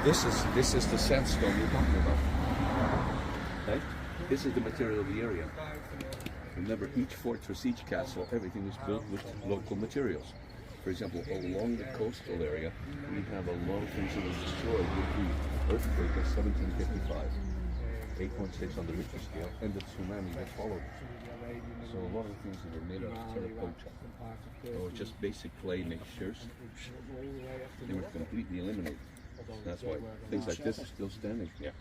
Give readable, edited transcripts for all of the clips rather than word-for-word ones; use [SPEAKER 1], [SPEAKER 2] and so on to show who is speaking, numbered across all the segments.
[SPEAKER 1] This is the sandstone we're talking about. Right? This is the material of the area. Remember, each fortress, each castle, everything is built with local materials. For example, along the coastal area, we have a lot of things that were destroyed with the earthquake of 1755, 8.6 on the Richter scale, and the tsunami that followed. So a lot of things that were made out of terracotta, or just basic clay mixtures, they were completely eliminated. That's why things like this are still standing. Yeah.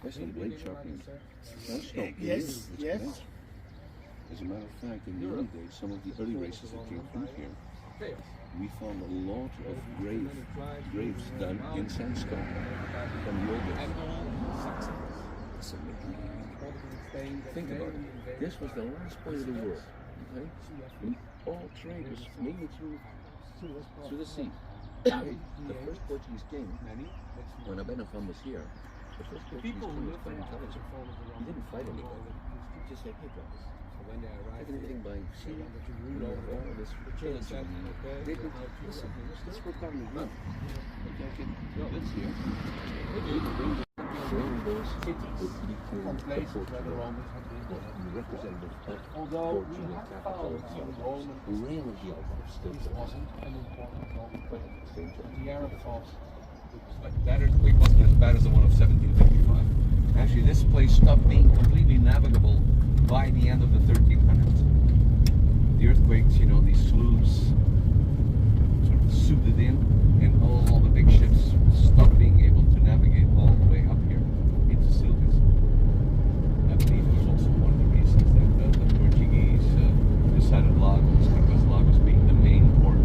[SPEAKER 1] Excellent blade sharpening. Sandstone.
[SPEAKER 2] Yes, yes.
[SPEAKER 1] As a matter of fact, in the early days, some of the early races that came through here, we found a lot of graves done in sandstone from the old days. Think about it. This was the last point of the world. Okay? When all trade was mainly through the sea. The first Portuguese king, when Abenafam was here, the first Portuguese king was quite intelligent. He didn't fight anybody. He just said, hey guys, taking everything by sea, all this trade. Listen, let's work on the run. We can't get goods here. Representative of Portugal capital itself, ran of the Alps wasn't an important role. The Arab thought that earthquake wasn't as bad as the one of 1755. Actually, this place stopped being completely navigable by the end of the 1300s. The earthquakes, you know, these sloughs sort of soothed in, and all the big ships stopped being able to navigate all the way up here into Silves. I believe it was also one of the reasons that the Portuguese decided Lagos, because Lagos being the main port.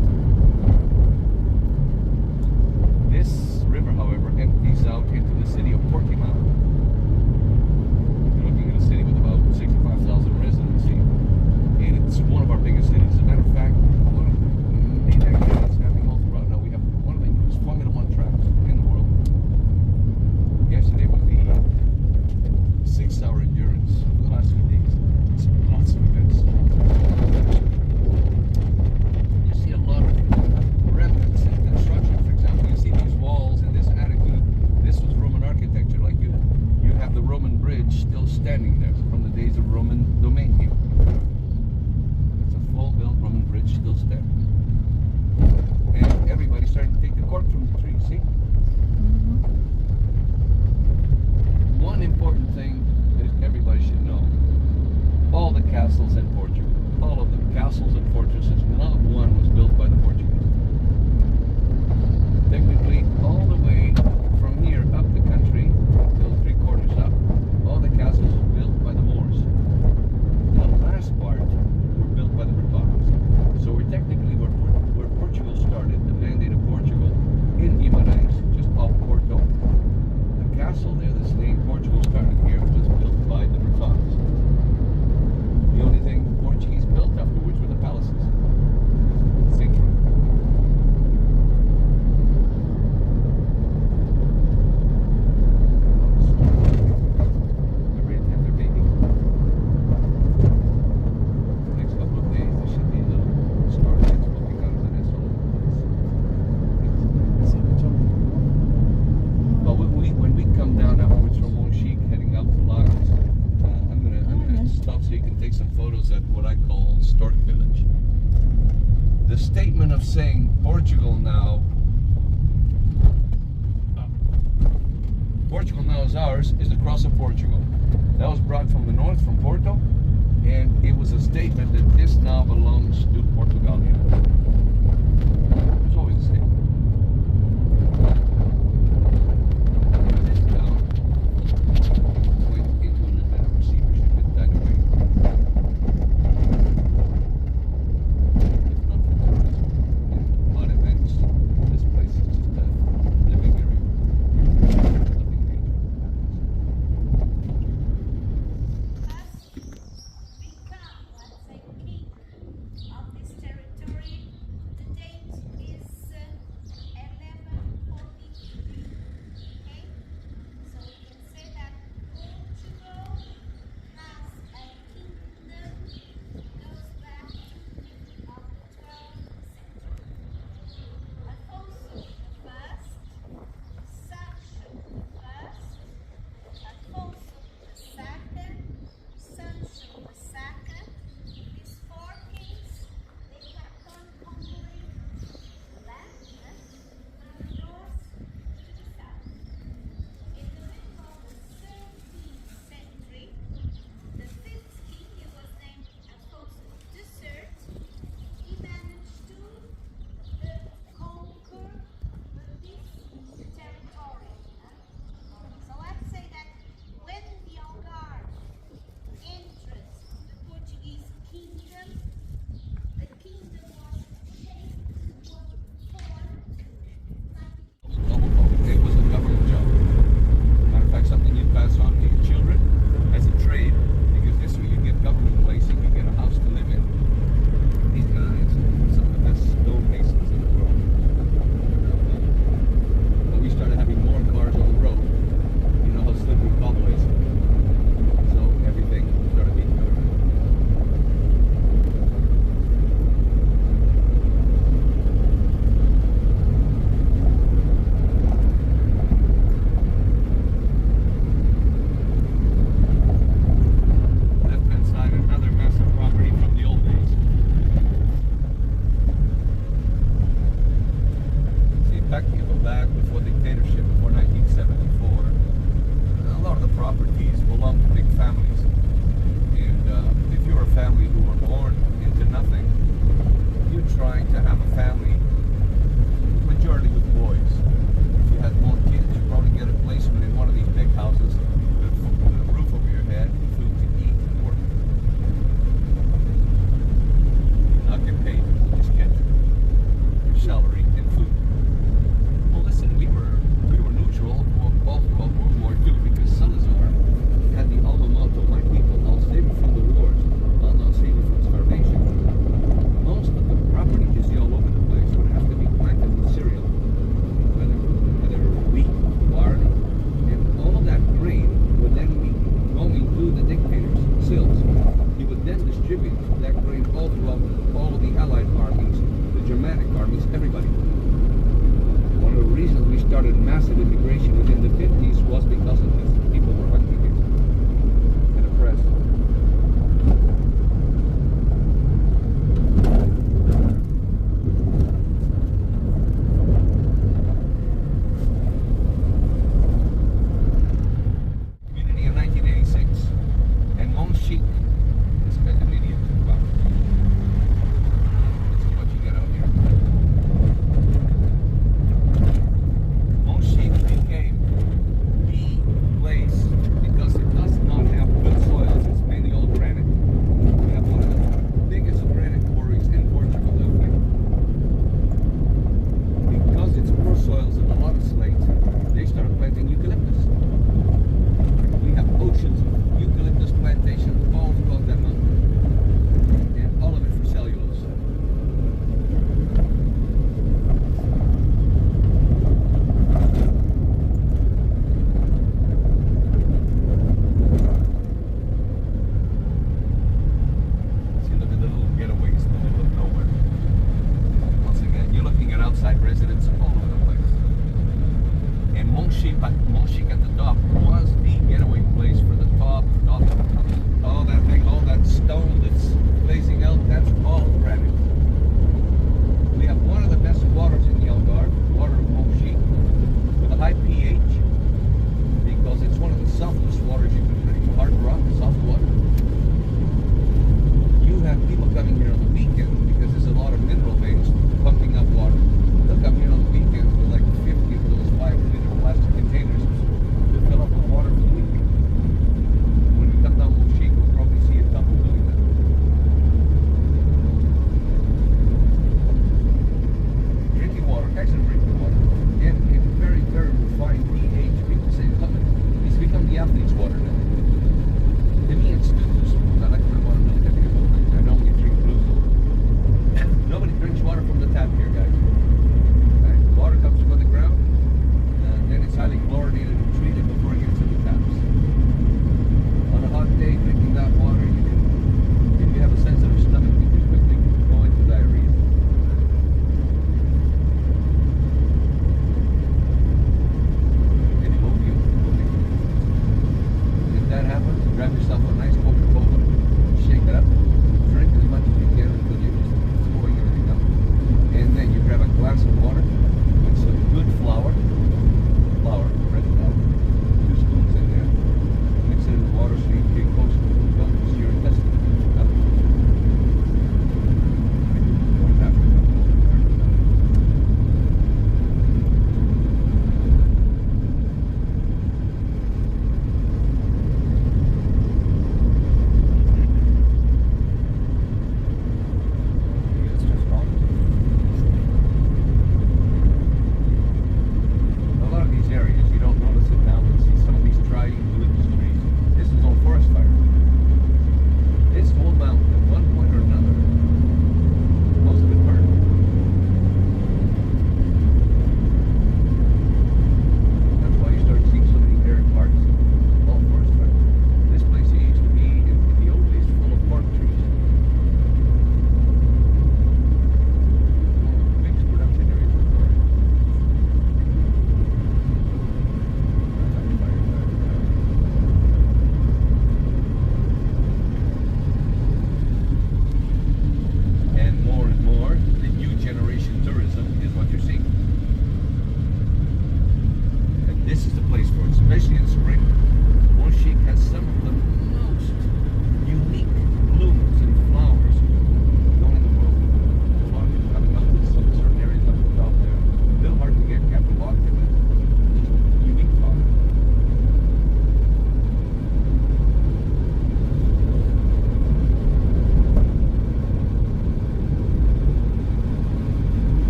[SPEAKER 1] This river, however, empties out into the city of Portimao. You're looking at a city with about 65,000 residents, and it's one of our biggest cities. As a matter of fact, a lot of main activities happening all throughout. Now we have one of the newest Formula One tracks in the world. Yesterday was the 6-hour endurance of the last 2 days. It's lots of events. You see a lot of remnants in construction. For example, you see these walls and this attitude. This was Roman architecture. Like you have the Roman bridge still standing there from the days of Roman domain here. It's a full-built Roman bridge still standing. And everybody's starting to take the cork from the tree. See? One important thing that everybody should know: all the castles in Portugal, all of the castles and fortresses, not one was built by the Portuguese. Technically, all the way from here up the country, till 3/4 up, all the castles were built by the Moors. The last part were built by the Portuguese. So we're technically where Portugal started, the mandate of Portugal, in Guimarães, just off Porto. The castle there, this name Portugal started here, was built by the Portuguese. The only thing the Portuguese built afterwards were the palaces. Central. They're ready to have their baby. The next couple of days, there should be little starlets looking out of the nest all over the place. But when we come down afterwards from Monchique, heading out to Lagos, I'm gonna stop so you can take some photos at what I call Stork Village. The statement of saying Portugal now is ours is the cross of Portugal. That was brought from the north, from Porto, and it was a statement that this now belongs to Portugal. It's always a statement. This town went into a little bit of receivership with Daggerway. If not for tourism and odd events, this place is just a living area. Nothing major. trying to have a family, majority with boys. If you had more kids, you'd probably get a placement in one of these big houses with a roof over your head, food to eat and work. Not get paid, just get your salary and food. Well, listen, we were neutral both World War II because Salazar had the alma mater white people all saving from the wars, all not saving from starvation. Most of the property you see all over the place would have to be planted with cereal, whether wheat, barley, and all that grain would then be going to the dictators' sills. He would then distribute that grain all throughout all of the Allied armies, the Germanic armies, everybody. One of the reasons we started massive immigration within the 50s was because of this. People were hungry and oppressed. Community in 1986, and Monchique, this guy's an idiot. Wow. Let's see what you get out here. Monchique became the place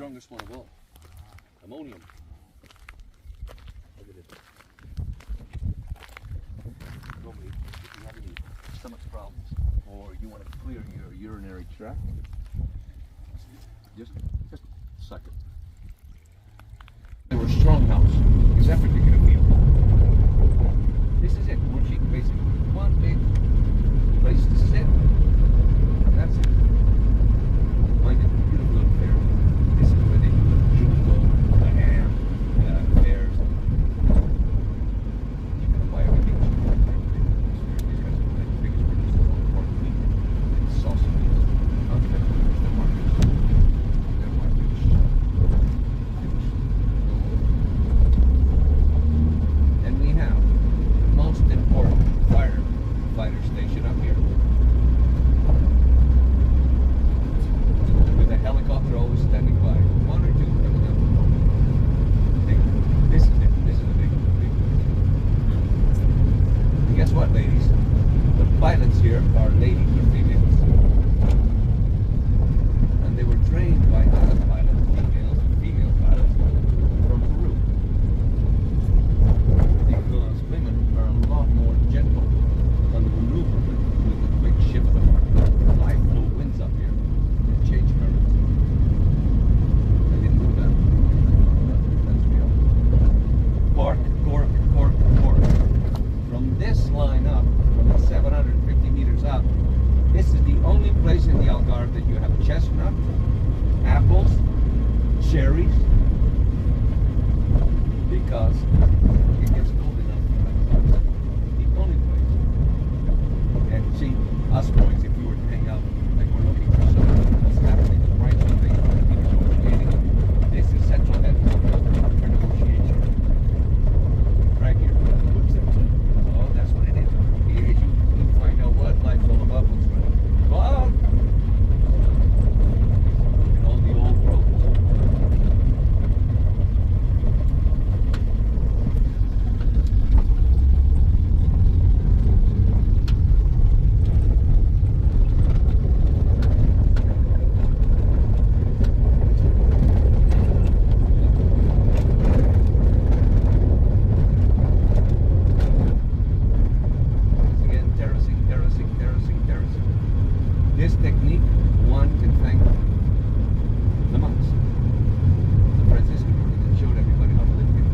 [SPEAKER 1] strongest one of all. Ammonium. Look at it. Normally, if you have any stomach problems or you want to clear your urinary tract, just suck it. They were strong house. Is that particular field? This is it. Monchique, basically. One big place to sit. That's it. Mind it, beautiful little fair. This is where they do the jumbo, the ham, fairs. You can buy everything. These guys are the biggest producers of pork meat and sausages. The markets. Their markets. And we have the most important firefighter station up here. With a helicopter always standing by. One or two coming down the road. This is it. This is a big place. And guess what, ladies? The pilots here are ladies or females. And they were trained by other pilots, female pilots, from Peru. Because women are a lot more gentle on the maneuverment with the quick shift of high flow winds up here and change currents. I didn't know that. That's real. Cork, cork, cork, cork. From this line up, from the 750 meters up, this is the only place in the Algarve that you have chestnut, apples, cherries, because it gets cold enough. The only place. And see, us boys, if we were to hang out, like we're looking for something, what's happening, the right something, this is central headquarters for negotiation. Right here. Oh, that's what it is. Here you find out what life's all about. What's going on. Go out. And all the old roads. This technique, one can thank the monks, the Franciscan orders that showed everybody how to live here.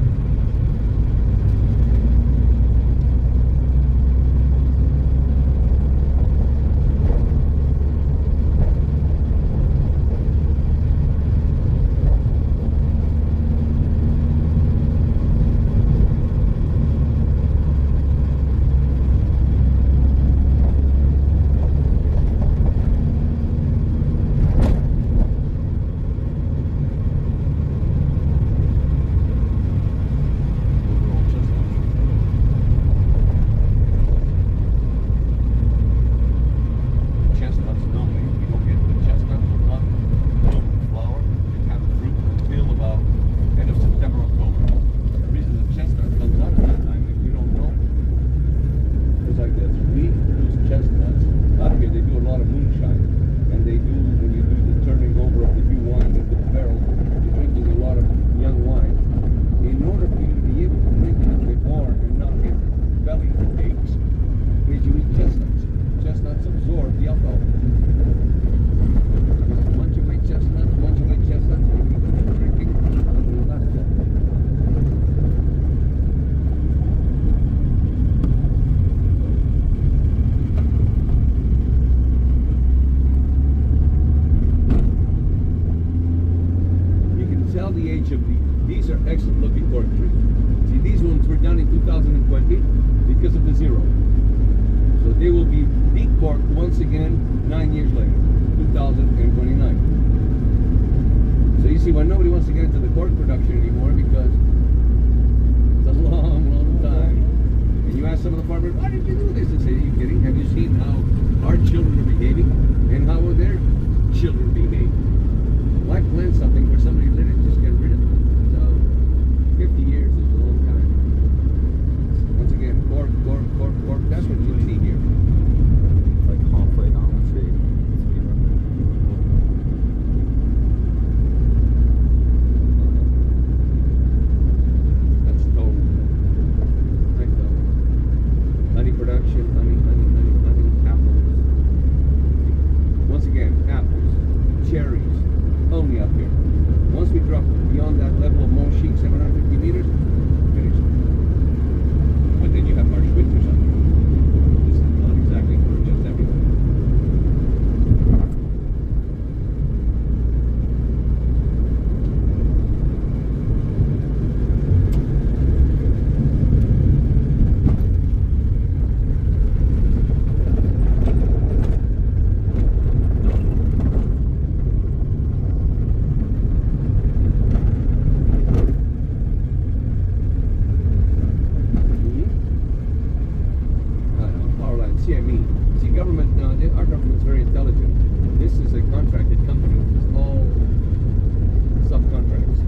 [SPEAKER 1] These are excellent looking cork trees. See, these ones were done in 2020 because of the zero. So they will be decorked once again 9 years later, 2029. So you see why nobody wants to get into the cork production anymore, because it's a long, long time. And you ask some of the farmers, why did you do this? They say, are you kidding? Have you seen how our children are behaving and how are their children behaving? Why plant something for somebody to literally just get rid of it? So 50 years is a long time. Once again, cork, cork, cork, cork. That's what you see here.
[SPEAKER 2] Like halfway down the tree.
[SPEAKER 1] see, I mean, see, government, our government's very intelligent. This is a contracted company. It's all subcontracts.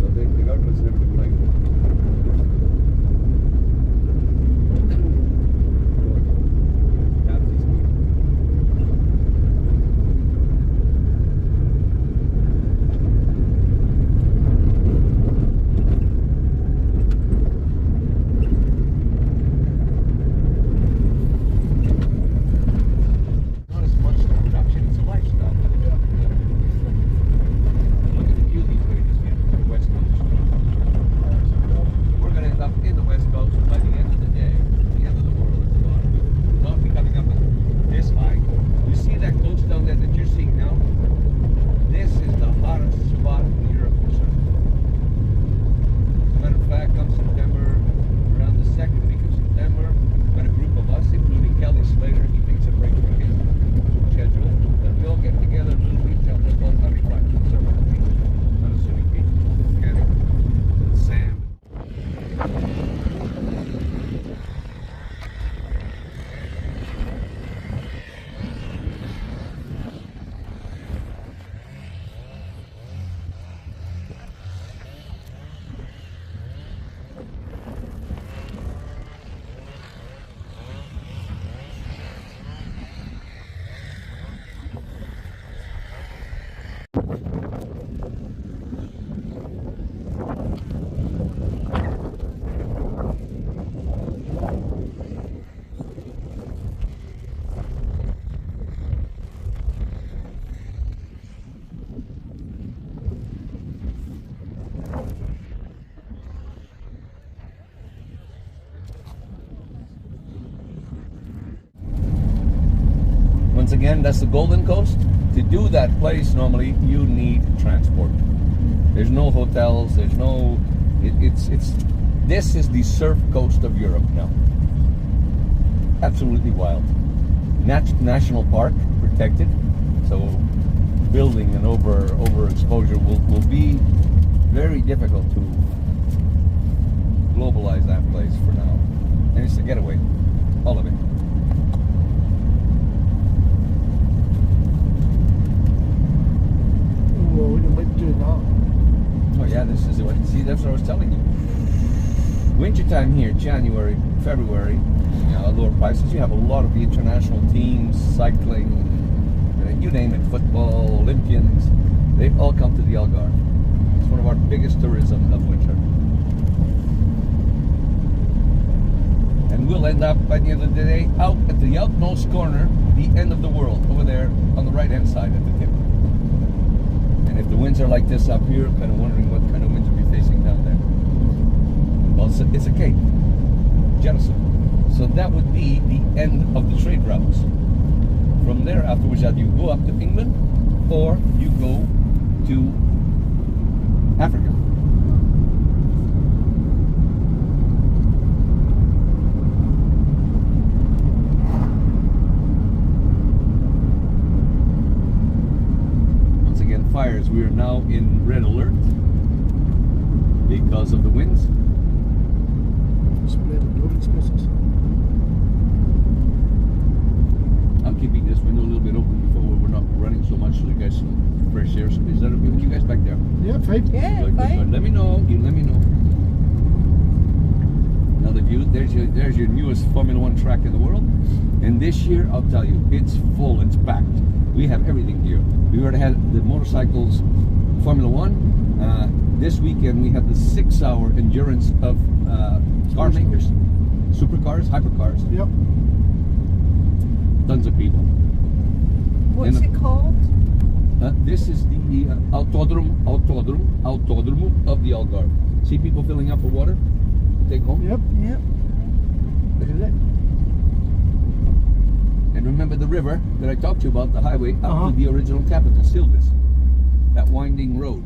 [SPEAKER 1] So the government's never to blame.
[SPEAKER 3] Once again, that's the Golden Coast. To do that place, normally you need transport. There's no hotels. There's no. This is the surf coast of Europe now. Absolutely wild. National park protected, so building and overexposure will be very difficult to globalize that place for now. And it's a getaway, all of it. Oh yeah, this is what. See, that's what I was telling you. Wintertime here, January, February, lower prices. You have a lot of the international teams, cycling, you name it, football, Olympians. They all come to the Algarve. It's one of our biggest tourism of winter. And we'll end up by the end of the day out at the outmost corner, the end of the world, over there on the right-hand side at the tip. And if the winds are like this up here, kind of wondering what kind of winds we'll be facing down there. Well, it's a cape, Jettison. So that would be the end of the trade routes. From there, afterwards, you go up to England, or you go to Africa. Once again, fires. We are now in red alert because of the winds. I'm keeping this window a little bit open before we're not running so much, so you guys some fresh air. Is that okay with you guys back there?
[SPEAKER 4] Yeah, fine.
[SPEAKER 5] Yeah,
[SPEAKER 3] Good,
[SPEAKER 5] fine.
[SPEAKER 3] good. Let me know. You let me know. Now the view. There's your newest Formula One track in the world. And this year, I'll tell you, it's full. It's packed. We have everything here. We already had the motorcycles, Formula One. This weekend we have the 6-hour endurance of car makers, supercars, hypercars.
[SPEAKER 4] Yep.
[SPEAKER 3] Tons of people.
[SPEAKER 5] What's it called?
[SPEAKER 3] This is the Autodromo of the Algarve. See people filling up for water to take home?
[SPEAKER 4] Yep.
[SPEAKER 5] Yep.
[SPEAKER 4] Look at it.
[SPEAKER 3] And remember the river that I talked to you about, the highway up
[SPEAKER 4] Uh-huh.
[SPEAKER 3] to the original capital, Silvis. That winding road.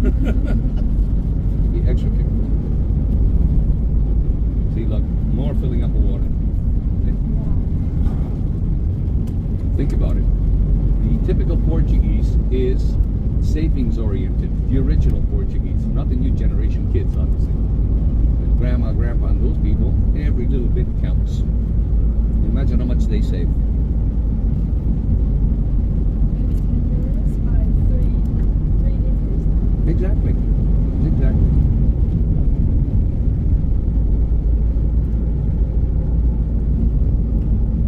[SPEAKER 3] The extra kick. See, look, more filling up the water. Think about it. The typical Portuguese is savings oriented. The original Portuguese, not the new generation kids, obviously. But grandma, grandpa, and those people, every little bit counts. Imagine how much they save. Exactly. Exactly.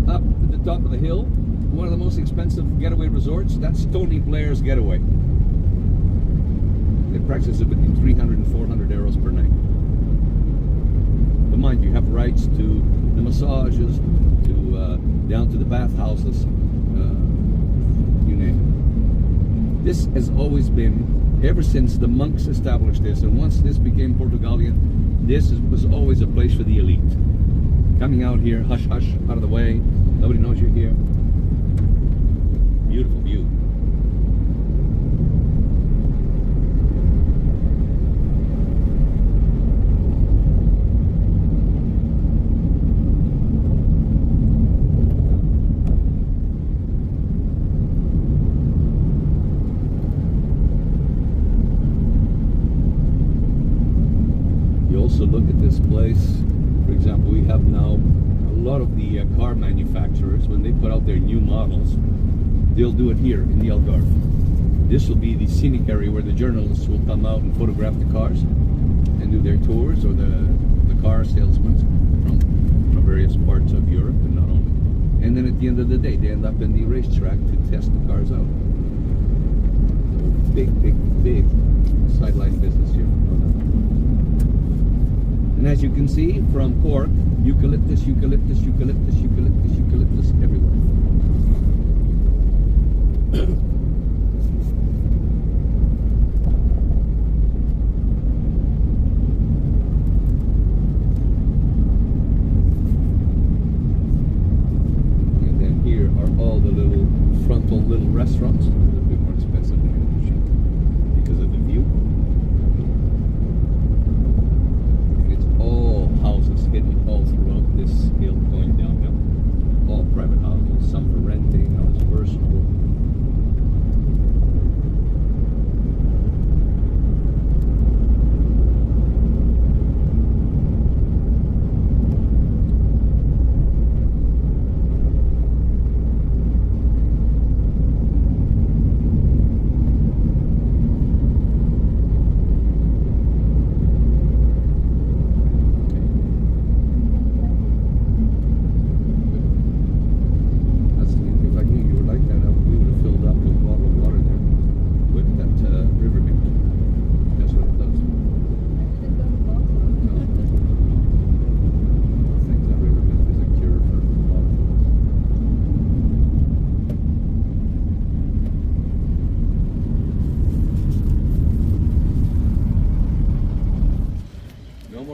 [SPEAKER 3] Up at the top of the hill, one of the most expensive getaway resorts, that's Tony Blair's Getaway. They practice it between 300 and 400 euros per night. But mind you, you have rights to the massages, to down to the bathhouses, you name it. This has always been, ever since the monks established this, and once this became Portugalian, was always a place for the elite. Coming out here, hush hush, out of the way, nobody knows you're here. Beautiful view. You also look at this place, for example, we have now a lot of the car manufacturers, when they put out their new models, they'll do it here in the Algarve. This will be the scenic area where the journalists will come out and photograph the cars and do their tours, or the car salesmen from various parts of Europe, and not only. And then at the end of the day, they end up in the racetrack to test the cars out. So big, big, big sideline business here. And as you can see, from Cork, eucalyptus, eucalyptus, eucalyptus, eucalyptus, eucalyptus everywhere. And then here are all the little frontal little restaurants, a little bit more expensive than Monchique because of the view. All houses hidden all throughout this hill going downhill. All private houses, some for renting, others personal.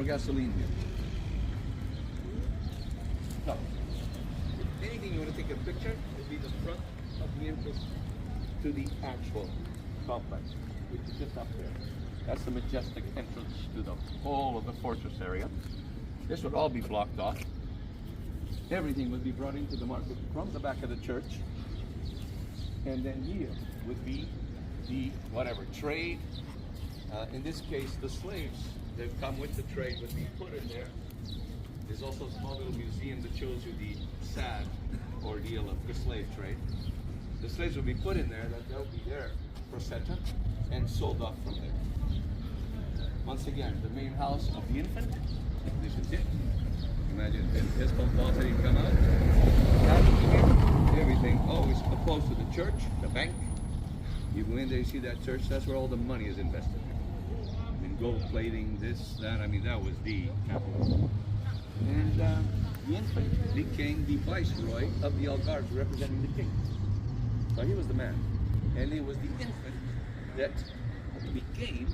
[SPEAKER 3] Gasoline here. So, if anything you want to take a picture, will be the front of the entrance to the actual complex, which is just up there. That's the majestic entrance to the whole of the fortress area. This would all be blocked off. Everything would be brought into the market from the back of the church. And then here would be the whatever trade. In this case, the slaves that come with the trade would be put in there. There's also a small little museum that shows you the sad ordeal of the slave trade. The slaves would be put in there, that they'll be there for settler and sold off from there. Once again, the main house of the infant, this is it. Imagine if his balls had even come out. Everything always opposed to the church, the bank. You go in there, you see that church, that's where all the money is invested. Gold plating, this, that, I mean, that was the capital. And the infant became the viceroy of the Algarve, representing the king. So he was the man. And it was the infant that became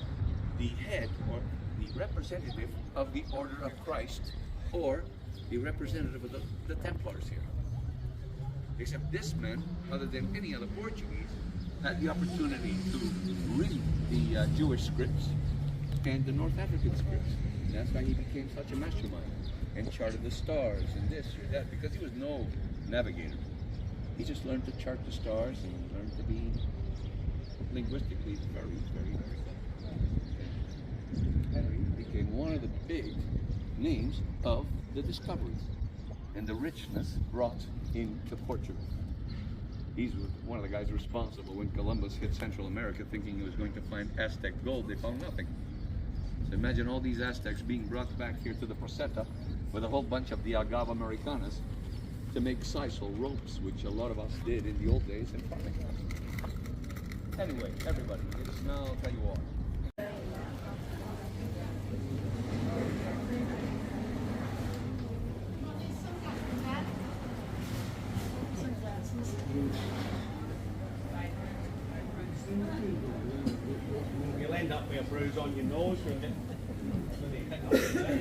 [SPEAKER 3] the head or the representative of the Order of Christ, or the representative of the Templars here. Except this man, other than any other Portuguese, had the opportunity to read the Jewish scripts and the North African scripts. And that's why he became such a mastermind and charted the stars and this or that, because he was no navigator. He just learned to chart the stars and learned to be linguistically very, very, very good. Henry became one of the big names of the discoveries and the richness brought into Portugal. He's one of the guys responsible when Columbus hit Central America thinking he was going to find Aztec gold. They found nothing. So imagine all these Aztecs being brought back here to the Poseta with a whole bunch of the Agave Americanas to make sisal ropes, which a lot of us did in the old days in farming. Anyway, everybody, it's now I'll tell you all.
[SPEAKER 2] You'll end up with a bruise on your nose when you hit up there.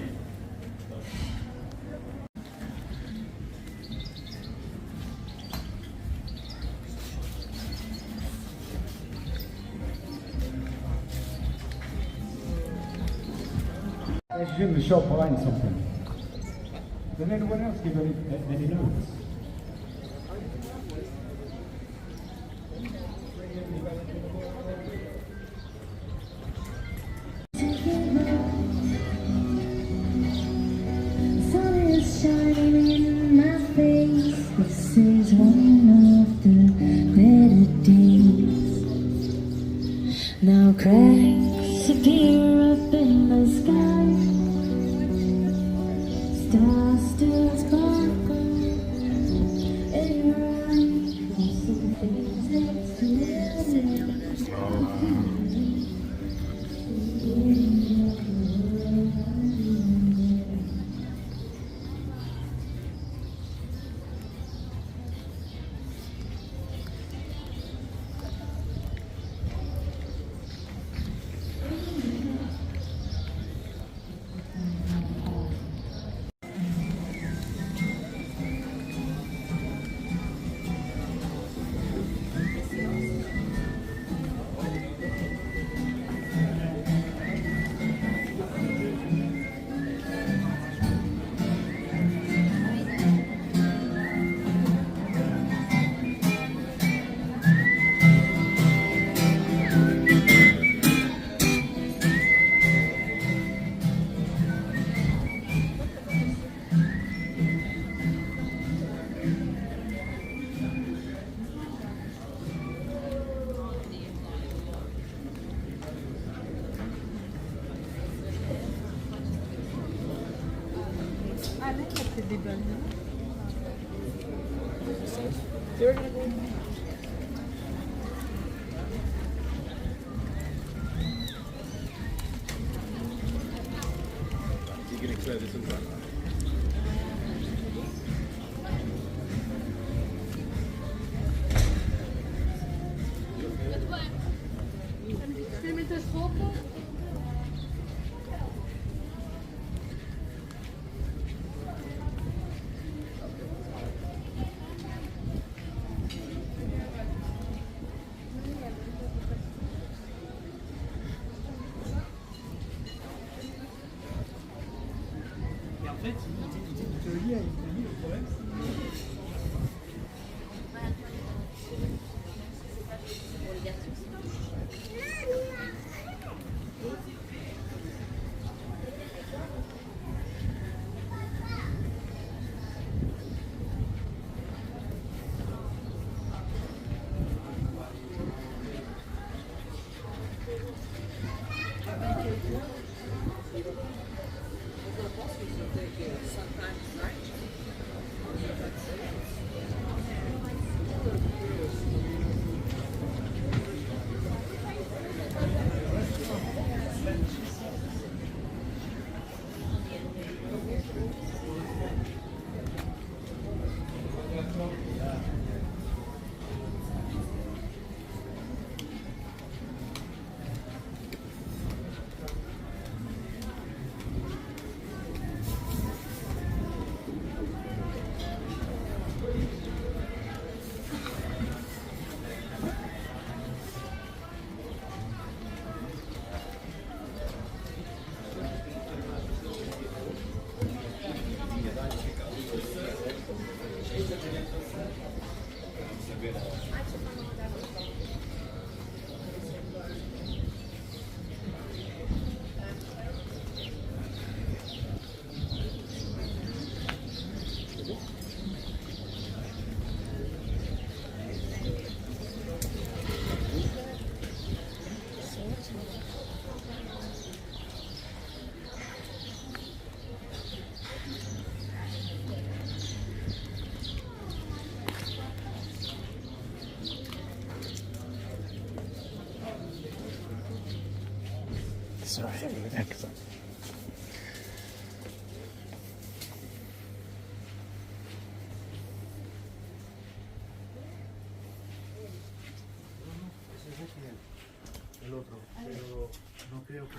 [SPEAKER 4] She's in the shop buying something. Did anyone else give any notes?
[SPEAKER 6] Sun is shining in my face. This is one of the better days. Now cracks appear up in the sky. Stars still sparkle in your eyes. Some things next to
[SPEAKER 5] Ah, là, il y a peut-être des bonnes.
[SPEAKER 1] You can explain this in front.
[SPEAKER 5] Kun je met de schoppen?
[SPEAKER 2] Et en fait, il te lie au problème.
[SPEAKER 7] Eso es. Exacto.
[SPEAKER 2] El otro, pero no creo que...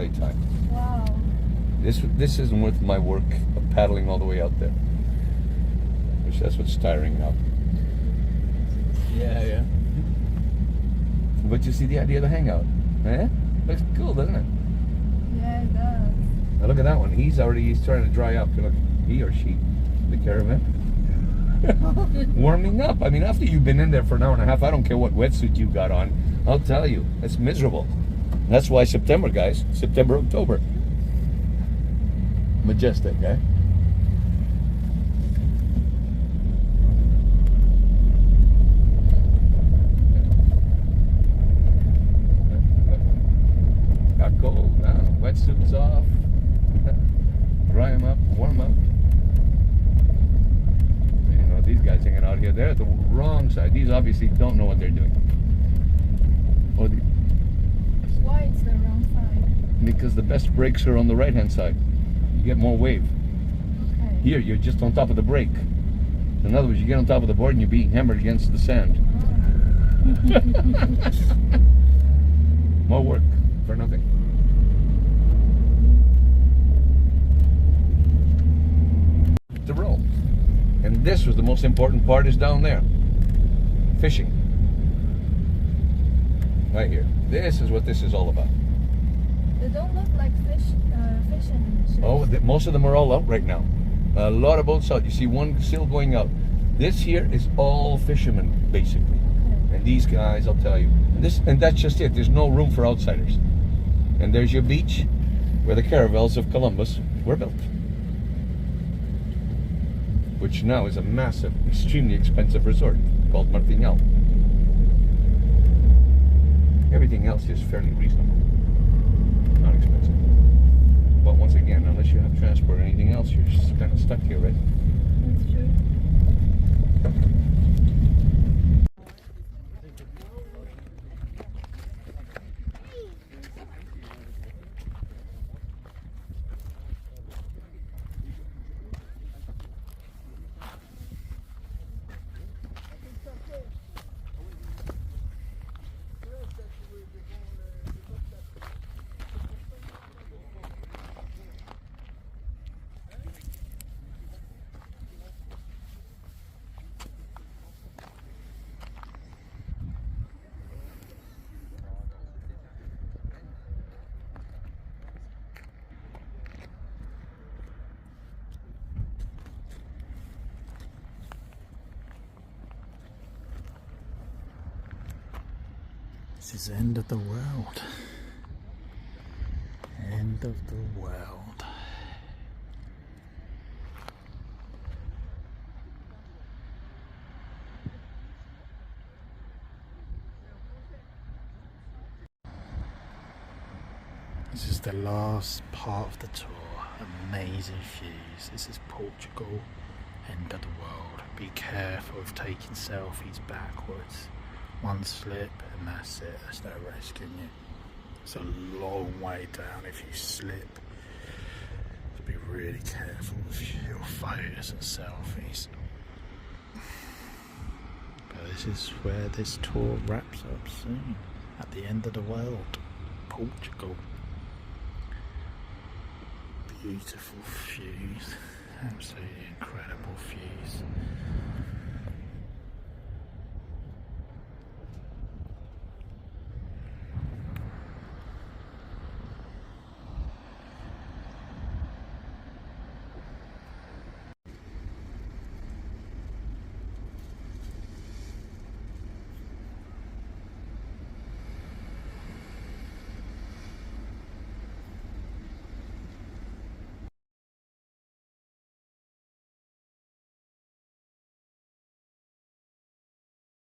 [SPEAKER 3] time.
[SPEAKER 5] Wow.
[SPEAKER 3] This isn't worth my work of paddling all the way out there. Which that's what's tiring now.
[SPEAKER 7] Yeah.
[SPEAKER 3] But you see the idea of the hangout, eh? Looks cool, doesn't it?
[SPEAKER 5] Yeah, it does.
[SPEAKER 3] Now look at that one. He's trying to dry up. Look, he or she, the caravan, warming up. I mean, after you've been in there for an hour and a half, I don't care what wetsuit you got on. I'll tell you, it's miserable. That's why September, guys. September, October. Majestic, eh? Got cold now. Wetsuits off. Dry them up, warm up. You know, these guys hanging out here, they're at the wrong side. These obviously don't know what they're doing.
[SPEAKER 5] Why it's the wrong side?
[SPEAKER 3] Because the best brakes are on the right hand side. You get more wave.
[SPEAKER 5] Okay.
[SPEAKER 3] Here, you're just on top of the brake. In other words, you get on top of the board and you're being hammered against the sand. More work for nothing. The row. And this was the most important part, is down there. Fishing. Right here. This is what this is all about.
[SPEAKER 5] They don't look like fishing ships.
[SPEAKER 3] Oh, most of them are all out right now. A lot of boats out. You see one still going out. This here is all fishermen, basically. And these guys, I'll tell you. And that's just it. There's no room for outsiders. And there's your beach, where the caravels of Columbus were built. Which now is a massive, extremely expensive resort called Martinhal. Everything else is fairly reasonable. Not expensive. But once again, unless you have transport or anything else, you're just kind of stuck here, right?
[SPEAKER 5] That's true.
[SPEAKER 7] This is the end of the world. End of the world. This is the last part of the tour. Amazing views. This is Portugal. End of the world. Be careful of taking selfies backwards. One slip and that's it. There's no rescuing you. It's a long way down if you slip. So be really careful with your photos and selfies. But this is where this tour wraps up soon. At the end of the world. Portugal. Beautiful views. Absolutely incredible views.